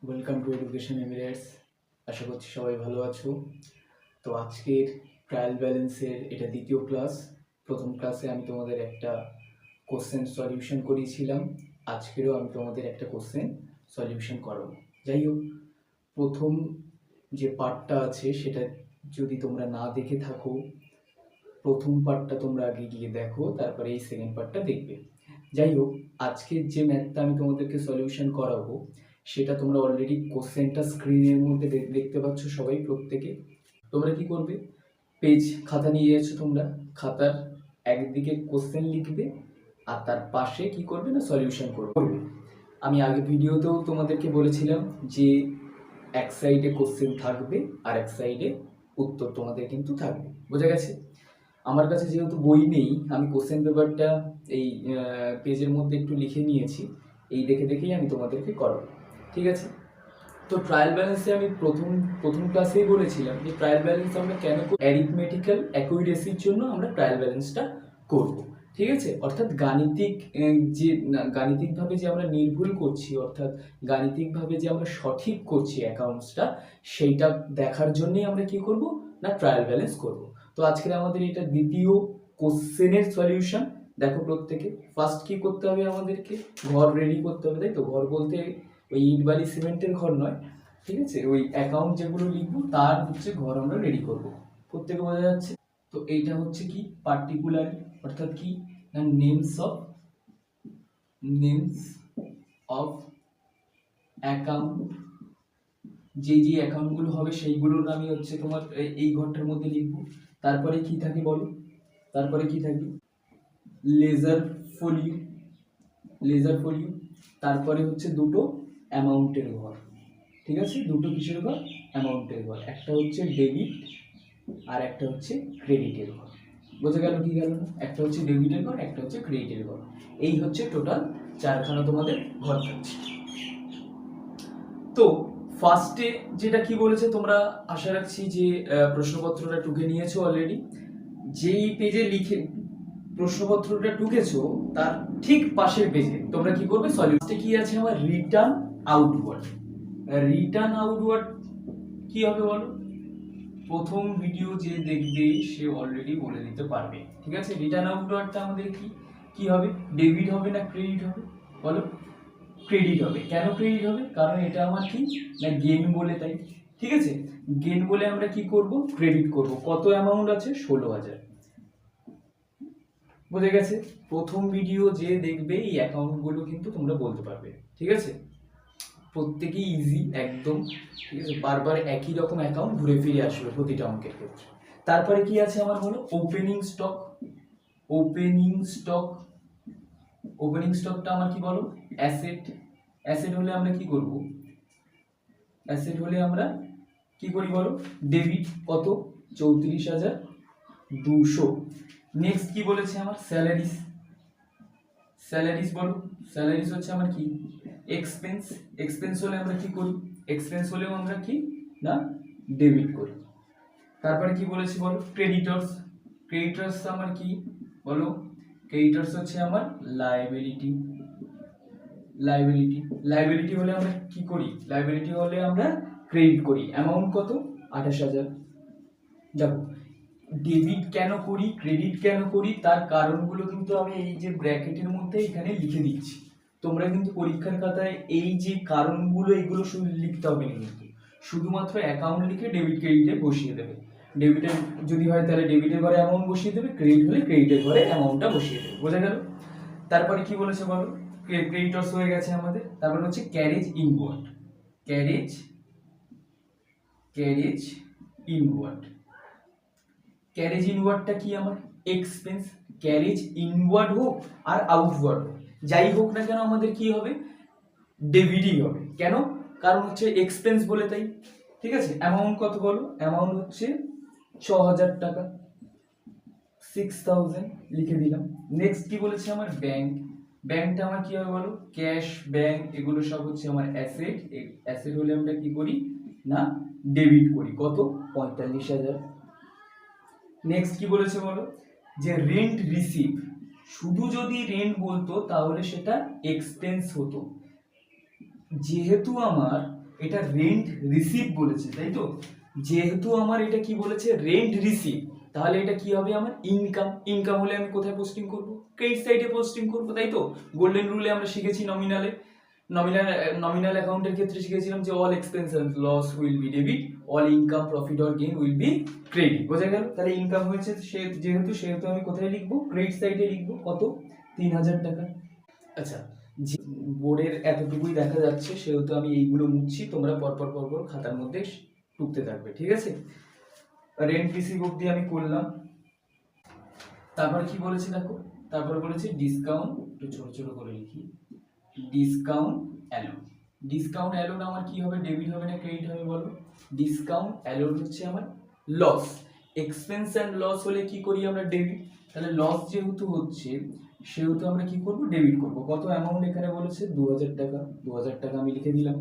Welcome to Education Emirates. আশা করছি সবাই ভালো আছো। তো আজকের ট্রায়াল ব্যালেন্সের এটা দ্বিতীয় ক্লাস। প্রথম ক্লাসে আমি তোমাদের একটা কোশ্চেন সলিউশন করিয়েছিলাম, আজকেরও আমি তোমাদের একটা কোশ্চেন সলিউশন করাবো। যাই হোক, প্রথম যে পার্টটা আছে সেটা যদি তোমরা না দেখে থাকো, প্রথম পার্টটা তোমরা আগে গিয়ে দেখো, তারপরে এই সেকেন্ড পার্টটা দেখবে। যাই হোক, আজকের যে ম্যাথটা আমি তোমাদেরকে সলিউশন করাবো সেটা তোমরা অলরেডি কোশ্চেনটা স্ক্রিনের মধ্যে দেখতে পাচ্ছ সবাই, প্রত্যেকে। তোমরা কি করবে, পেজ খাতা নিয়ে এসেছো, তোমরা খাতার একদিকে কোশ্চেন লিখবে আর তার পাশে কি করবে না সলিউশন করবে। আমি আগে ভিডিওতেও তোমাদেরকে বলেছিলাম যে এক সাইডে কোশ্চেন থাকবে আর এক সাইডে উত্তর তোমাদের কিন্তু থাকবে, বোঝা গেছে? আমার কাছে যেহেতু বই নেই, আমি কোশ্চেন পেপারটা এই পেজের মধ্যে একটু লিখে নিয়েছি, এই দেখে দেখেই আমি তোমাদেরকে করাবো, ঠিক আছে? তো ট্রায়াল ব্যালেন্সে আমি প্রথম ক্লাসেই বলেছিলাম যে ট্রায়াল ব্যালেন্স আমরা কেন অ্যারিথমেটিক্যাল অ্যাকুরেসির জন্য আমরা ট্রায়াল ব্যালেন্সটা করব, ঠিক আছে? অর্থাৎ গাণিতিকভাবে যে আমরা নির্ভুল করছি, অর্থাৎ গাণিতিকভাবে যে আমরা সঠিক করছি অ্যাকাউন্টসটা, সেইটা দেখার জন্যই আমরা কি করব না ট্রায়াল ব্যালেন্স করব। তো আজকের আমাদের এটা দ্বিতীয় কোশ্চেনের সলিউশন। দেখো প্রত্যেকে, ফার্স্ট কি করতে হবে, আমাদেরকে ঘর রেডি করতে হবে, তাই তো? ঘর বলতে ওই ইট বালি সিমেন্টের ঘর নয়, ঠিক আছে? ওই অ্যাকাউন্ট যেগুলো লিখবো তার হচ্ছে ঘর আমরা রেডি করব, প্রত্যেকে বোঝা যাচ্ছে? তো এইটা হচ্ছে কি পার্টিকুলার, অর্থাৎ কি না নেমস অফ অ্যাকাউন্ট, যে অ্যাকাউন্টগুলো হবে সেইগুলোর নামই হচ্ছে তোমার এই ঘরটার মধ্যে লিখবো। তারপরে কি থাকে বলো, তারপরে কি থাকে লেজার ফলিউ, তারপরে হচ্ছে দুটো অ্যামাউন্টের ঘর, ঠিক আছে? দুটো কিসের ঘর? অ্যামাউন্টের ঘর। একটা হচ্ছে ডেবিট আর একটা হচ্ছে ক্রেডিটের ঘর। বোঝা গেল কি গেল না? একটা হচ্ছে ডেবিটের ঘর, একটা হচ্ছে ক্রেডিটের ঘর। এই হচ্ছে টোটাল চারখানা তোমাদের ঘর থাকছে। তো ফার্স্টে যেটা কি বলেছে, তোমরা আশা রাখছি যে প্রশ্নপত্রটা টুকে নিয়েছো অলরেডি। যেই পেজে লিখে প্রশ্নপত্রটা টুকেছো তার ঠিক পাশের পেজে তোমরা কি করবে, সলিউশনে কি আছে আমার রিটার্ন আউটওয়ার্ড। কি হবে বলো? প্রথম ভিডিও যে দেখবে সে অলরেডি বলে দিতে পারবে, ঠিক আছে? রিটার্ন আউটওয়ার্ডটা আমাদের কি হবে, ডেবিট হবে না ক্রেডিট হবে বলো? ক্রেডিট হবে। কেন ক্রেডিট হবে? কারণ এটা আমার কি না গেইন বলে, তাই, ঠিক আছে? গেইন বলে আমরা কি করব, ক্রেডিট করব। কত অ্যামাউন্ট আছে? 16,000। বোঝা গেছে? প্রথম ভিডিও যে দেখবে এই অ্যাকাউন্টগুলো কিন্তু তোমরা বলতে পারবে, ঠিক আছে? প্রত্যেকেই ইজি একদম, ঠিক আছে? বারবার একই রকম অ্যাকাউন্ট ঘুরে ফিরে আসবে প্রতিটা অঙ্কের ক্ষেত্রে। তারপরে কি আছে আমার হলো ওপেনিং স্টকটা আমার কি বলো, অ্যাসেট হলে আমরা কি করব, অ্যাসেট হলে আমরা কি করি বলো, ডেবিট। কত? 34,200। নেক্সট কি বলেছে আমার, স্যালারিস বলো। স্যালারিস হচ্ছে আমার কি এক্সপেন্স হলে আমরা কি করি, এক্সপেন্স হলেও আমরা কি না ডেবিট করি। তারপরে কি বলেছি বলো, ক্রেডিটর্স আমার কি বলো, ক্রেডিটর্স হচ্ছে আমার লাইবিলিটি হলে আমরা কি করি, লাইবিলিটি হলে আমরা ক্রেডিট করি। অ্যামাউন্ট কত? 28,000। দেখো, ডেবিট কেন করি, ক্রেডিট কেন করি, তার কারণগুলো কিন্তু আমি এই যে ব্র্যাকেটের মধ্যে এখানে লিখে দিচ্ছি। তোমরা কিন্তু পরীক্ষার খাতায় এই যে কারণগুলো এগুলো শুধু লিখতে হবে না, কিন্তু শুধুমাত্র অ্যাকাউন্ট লিখে ডেবিট ক্রেডিটে বসিয়ে দেবে। ডেবিটের যদি হয় তাহলে ডেবিটের ঘরে অ্যামাউন্ট বসিয়ে দেবে, ক্রেডিট হলে ক্রেডিটের ঘরে অ্যামাউন্টটা বসিয়ে দেবে। বোঝা গেল? তারপরে কি বলেছে বলো, ক্রেডিটর্স হয়ে গেছে আমাদের। তারপরে হচ্ছে ক্যারেজ ইনওয়ার্ডটা কি আমার এক্সপেন্স। ক্যারেজ ইনওয়ার্ড হোক আর আউটওয়ার্ড হোক, যাই হোক না কেন আমাদের কি হবে, ডেবিটই হবে। কেন? কারণ হচ্ছে এক্সপেন্স বলে, তাই, ঠিক আছে? অ্যামাউন্ট কত বলো, অ্যামাউন্ট হচ্ছে 6,000 টাকা, 6,000 লিখে দিলাম। নেক্সট কি বলেছে আমার ব্যাংকটা আমার কি হবে বলো, ক্যাশ, ব্যাংক এগুলো সব হচ্ছে আমার অ্যাসেট হলে আমরা কি করি না ডেবিট করি। কত? 45,000। নেক্সট কি বলেছে বলো, যে রেন্ট রিসিভ, শুধু যদি রেন্ট বলতো তাহলে সেটা এক্সপেন্স হতো। যেহেতু আমার এটা রেন্ট রিসিভ বলেছে, তাই তো? যেহেতু আমার এটা কি বলেছে, রেন্ট রিসিভ, তাহলে এটা কি হবে আমার ইনকাম। ইনকাম হলে আমি কোথায় পোস্টিং করব? ক্রেডিট সাইডে পোস্টিং করব, তাই তো? গোল্ডেন রুলে আমরা শিখেছি নমিনাল অ্যাকাউন্টের ক্ষেত্রে শিখেছিলাম যে all expense and loss will be debit, all income profit or gain will be credit. বোঝা গেল? তাহলে ইনকাম হয়েছে যেহেতু আমি কোথায় লিখবো? ক্রেডিট সাইডে লিখবো। কত? 3000 টাকা। আচ্ছা, বোর্ডের এতটুকুই দেখা যাচ্ছে, সেহেতু আমি এইগুলো মুছছি, তোমরা পরপর খাতার মধ্যে টুকতে থাকবে, ঠিক আছে? রেন্ট রিসিভ অব্দি আমি করলাম। তারপরে কি বলেছে দেখো, তারপরে বলেছে ডিসকাউন্ট, একটু ছোট ছোট করে লিখি, ডিসকাউন্ট অ্যালোন। ডিসকাউন্ট অ্যালোন আমার কি হবে? ডেবিট হবে না ক্রেডিট হবে বলো? ডিসকাউন্ট অ্যালোন হচ্ছে আমার লস। এক্সপেন্স অ্যান্ড লস হলে কি করি আমরা? ডেবিট। তাহলে লস যেহেতু হচ্ছে সেহেতু আমরা কি করব? ডেবিট করব। কত অ্যামাউন্ট এখানে বলেছে? 2000 টাকা। 2000 টাকা আমি লিখে দিলাম।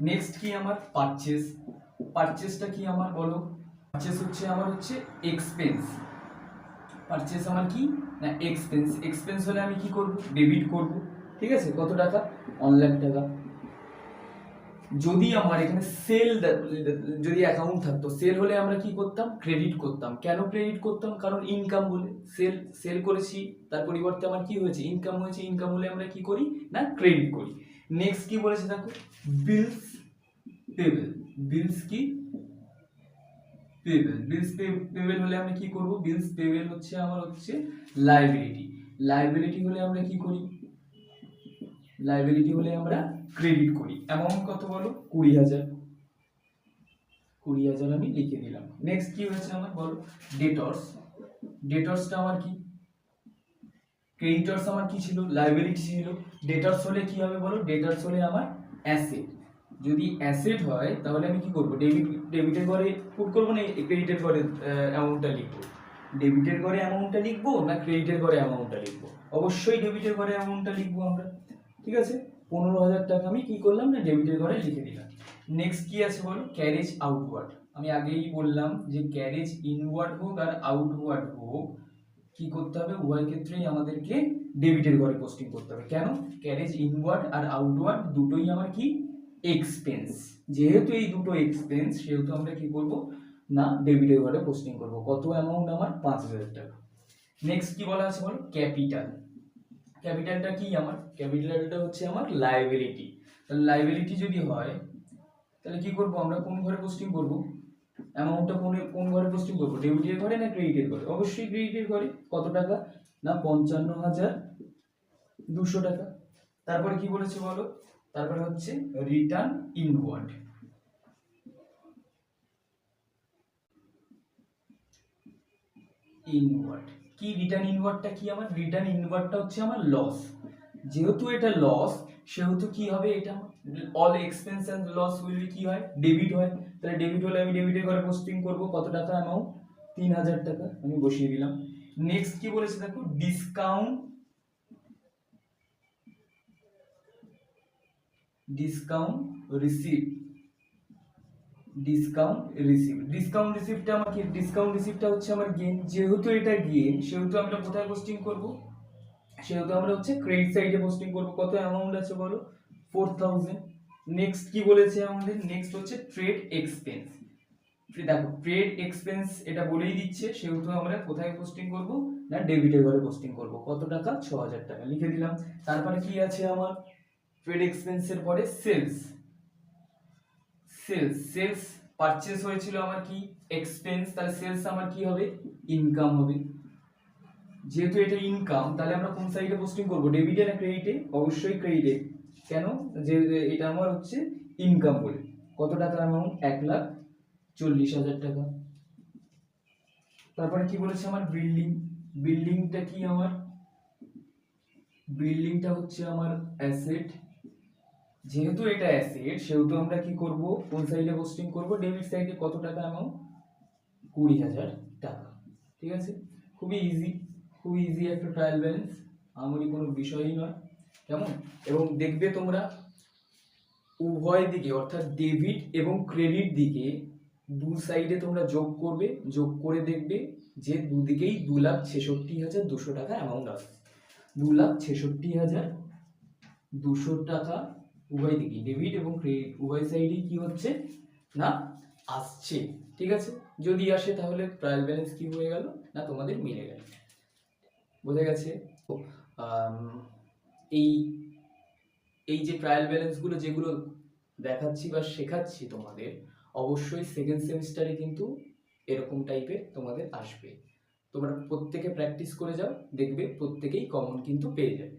নেক্সট কি আমার? পারচেস। পারচেসটা কি আমার বলো? পারচেস হচ্ছে আমার এক্সপেন্স। পারচেস আমার কি না এক্সপেন্স। এক্সপেন্স হলে আমি কি করব? ডেবিট করব, ঠিক আছে? কত টাকা? 1 লাখ টাকা। যদি আমার এখানে সেল, যদি অ্যাকাউন্ট থাকতো, সেল হলে আমরা কি করতাম? ক্রেডিট করতাম। কেন ক্রেডিট করতাম? কারণ ইনকাম বলে সেল করেছি, তার পরিবর্তে আমার কি হয়েছে? ইনকাম হয়েছে। ইনকাম হলে আমরা কি করি না? ক্রেডিট করি। নেক্সট কি বলেছে দেখো, বিলস পেবল। বিলস কি? পেবল। বিলস পেবল হলে আমরা কি করব? বিলস পেবল হচ্ছে আমার লায়াবিলিটি। লায়াবিলিটি হলে আমরা কি করি? লায়াবিলিটি হলে আমরা ক্রেডিট করি। অ্যামাউন্ট কত বলো? 20000। 20000 আমি লিখে দিলাম। নেক্সট কি হয়েছে আমার বলো? ডেটর্স। ডেটর্সটা আমার কি? ক্রেডিটর্স আমার কি ছিল? লায়াবিলিটি ছিল। ডেটর্স হলে কি হবে বলো? ডেটর্স হলে আমার অ্যাসেট। যদি অ্যাসেট হয় তাহলে আমি কি করব? ডেবিটের ঘরে পুট করব না ক্রেডিটের ঘরে অ্যামাউন্টটা লিখবো? ডেবিটের ঘরে অ্যামাউন্টটা লিখবো না ক্রেডিটের ঘরে অ্যামাউন্টটা লিখবো? অবশ্যই ডেবিটের ঘরে অ্যামাউন্টটা লিখবো আমরা, ঠিক আছে? 15000 টাকা আমি কি করলাম না ডেবিটের ঘরে লিখে দিলাম। নেক্সট কি আছে বলো? Carriage outward. আমি আগেই বললাম যে ক্যারেজ ইনওয়ার্ড হোক আর আউটওয়ার্ড হোক, কি করতে হবে? উভয় ক্ষেত্রেই আমাদেরকে ডেবিটের ঘরে পোস্টিং করতে হবে। কেন? ক্যারেজ ইনওয়ার্ড আর আউটওয়ার্ড দুটোই আমার কি? এক্সপেন্স। যেহেতু এই দুটো এক্সপেন্স, সেহেতু আমরা কি করব না ডেবিটের ঘরে পোস্টিং করব। কত অ্যামাউন্ট আমার? 5000 টাকা। নেক্সট কি বলা আছে বলো? ক্যাপিটাল। ক্যাপিটালটা কি আমার? ক্যাপিটালটা হচ্ছে আমার লায়াবিলিটি। তাহলে লায়াবিলিটি যদি হয় তাহলে কি করব আমরা? কোন ঘরে পোস্টিং করব? অ্যামাউন্টটা কোন ঘরে পোস্টিং করব? ডেবিটের ঘরে না ক্রেডিটের ঘরে? অবশ্যই ক্রেডিটের ঘরে। কত টাকা না? 55200 টাকা। তারপরে কি বলেছে বলো? তারপরে হচ্ছে রিটার্ন ইনওয়ার্ড। ইনওয়ার্ড কি? রিটার্ন ইনওয়ার্ডটা কি আমার? রিটার্ন ইনওয়ার্ডটা হচ্ছে আমার লস। যেহেতু এটা লস, সেহেতু কি হবে? এটা all expense and loss will be কি হয়? ডেবিট হয়। তাহলে ডেবিট হলে আমি ডেবিটের ঘরে পোস্টিং করব। কত টাকা অ্যামাউন্ট? 3000 টাকা আমি বসিয়ে দিলাম। নেক্সট কি বলেছে দেখো? Discount receive. ডিসকাউন্ট রিসিভটা আমার কি? ডিসকাউন্ট রিসিভটা হচ্ছে আমার গেইন। যেহেতু এটা গেইন, সেহেতু আমরা কোথায় পোস্টিং করব? সেহেতু আমরা ক্রেডিট সাইডে পোস্টিং করব। কত অ্যামাউন্ট আছে বলো? 4000। নেক্সট কি বলেছে আমাদের? নেক্সট হচ্ছে ট্রেড এক্সপেন্স। দেখো ট্রেড এক্সপেন্স এটা বলেই দিচ্ছে, সেহেতু আমরা কোথায় পোস্টিং করব না ডেবিটের ঘরে পোস্টিং করব। কত টাকা? 6000 টাকা লিখে দিলাম। তারপরে কি আছে আমার? ট্রেড এক্সপেন্সের পরে সেলস। সেলস পারচেজ হয়েছিল আমার কি? এক্সপেন্স। তাহলে সেলস আমার কি হবে? ইনকাম হবে। যেহেতু এটা ইনকাম, তাহলে আমরা কোন সাইডে পোস্টিং করব? ডেবিটে না ক্রেডিটে? অবশ্যই ক্রেডিটে। কেন? যে এটা আমার ইনকাম বলে। কত টাকা অ্যামাউন্ট? 1,40,000 টাকা। তারপরে কি বলেছে আমার? বিল্ডিং। বিল্ডিংটা কি আমার? বিল্ডিংটা হচ্ছে আমার অ্যাসেট। যেহেতু এটা অ্যাসেট, সেহেতু আমরা কি করব? কোন সাইডে পোস্টিং করব? ডেবিট সাইডে। কত টাকা অ্যামাউন্ট? 20,000 টাকা। ঠিক আছে? খুবই ইজি একটা ট্রায়াল ব্যালেন্স, আমারই কোনো বিষয়ই নয়। কেমন? এবং দেখবে তোমরা উভয় দিকে, অর্থাৎ ডেবিট এবং ক্রেডিট দিকে দু সাইডে তোমরা যোগ করবে। যোগ করে দেখবে যে দুদিকেই 2,66,200 টাকা অ্যামাউন্ট আসছে। 2,66,200 টাকা উভয় দিকে ডেবিট এবং ক্রেডিট উভয় সাইডেই কি হচ্ছে না আসছে, ঠিক আছে। যদি আসে তাহলে ট্রায়াল ব্যালেন্স কি হয়ে গেল না তোমাদের মিলে গেল, বোঝা গেছে। তো আম, এই এই যে ট্রায়াল ব্যালেন্সগুলো যেগুলো দেখাচ্ছি বা শেখাচ্ছি তোমাদের, অবশ্যই সেকেন্ড সেমিস্টারে কিন্তু এরকম টাইপের তোমাদের আসবে। তোমরা প্রত্যেকে প্র্যাকটিস করে যাও, দেখবে প্রত্যেকেই কমন কিন্তু পেয়ে যাবে।